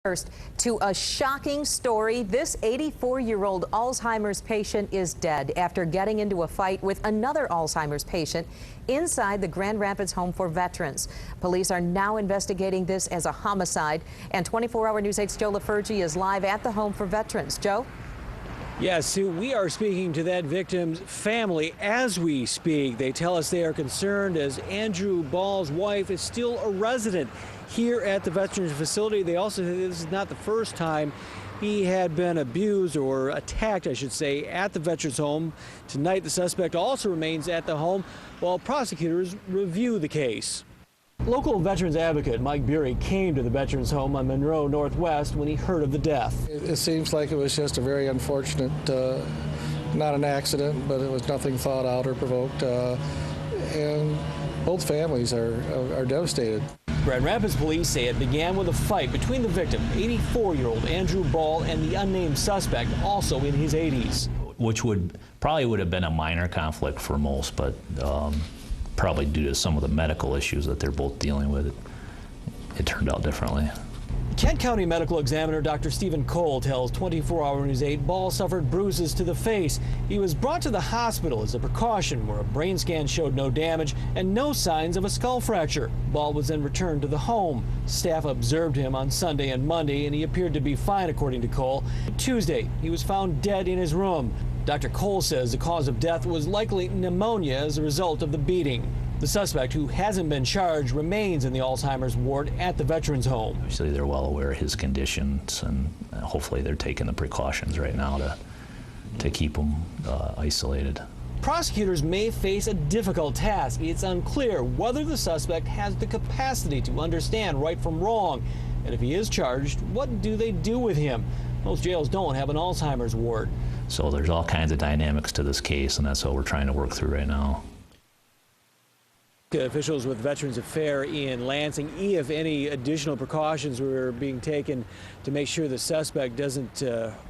First, to a shocking story. This 84-year-old Alzheimer's patient is dead after getting into a fight with another Alzheimer's patient inside the Grand Rapids Home for Veterans. Police are now investigating this as a homicide, and 24-hour News 8's Joe LaFurgey is live at the Home for Veterans. Joe? Yes, Sue, we are speaking to that victim's family as we speak. They tell us they are concerned as Andrew Ball's wife is still a resident here at the Veterans facility. They also say this is not the first time he had been abused or attacked, I should say, at the Veterans home. Tonight, the suspect also remains at the home while prosecutors review the case. Local veterans advocate Mike Bury came to the Veterans home on Monroe Northwest when he heard of the death. It seems like it was just a very unfortunate, not an accident, but it was nothing thought out or provoked, and both families are devastated. Grand Rapids police say it began with a fight between the victim, 84-year-old Andrew Ball, and the unnamed suspect, also in his 80s. Which probably would have been a minor conflict for most, but probably due to some of the medical issues that they're both dealing with, it turned out differently. Kent County Medical Examiner Dr. Stephen Cole tells 24-hour News 8 Ball suffered bruises to the face. He was brought to the hospital as a precaution, where a brain scan showed no damage and no signs of a skull fracture. Ball was then returned to the home. Staff observed him on Sunday and Monday, and he appeared to be fine, according to Cole. Tuesday, he was found dead in his room. Dr. Cole says the cause of death was likely pneumonia as a result of the beating. The suspect, who hasn't been charged, remains in the Alzheimer's ward at the Veterans home. Obviously, they're well aware of his conditions, and hopefully they're taking the precautions right now to keep him isolated. Prosecutors may face a difficult task. It's unclear whether the suspect has the capacity to understand right from wrong. And if he is charged, what do they do with him? Most jails don't have an Alzheimer's ward. So there's all kinds of dynamics to this case, and that's what we're trying to work through right now. Officials with Veterans Affairs in Lansing, if any additional precautions were being taken to make sure the suspect doesn't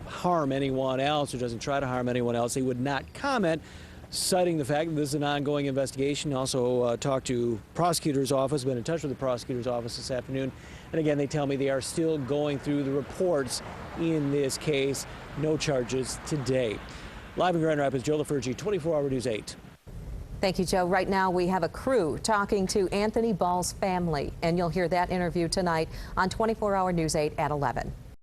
harm anyone else or doesn't try to harm anyone else, they would not comment, citing the fact that this is an ongoing investigation. Also talked to prosecutor's office, been in touch with the prosecutor's office this afternoon. And again, they tell me they are still going through the reports in this case. No charges today. Live in Grand Rapids, Joe LaFurgey, 24-hour News 8. Thank you, Joe. Right now, we have a crew talking to Anthony Ball's family, and you'll hear that interview tonight on 24-hour News 8 at 11.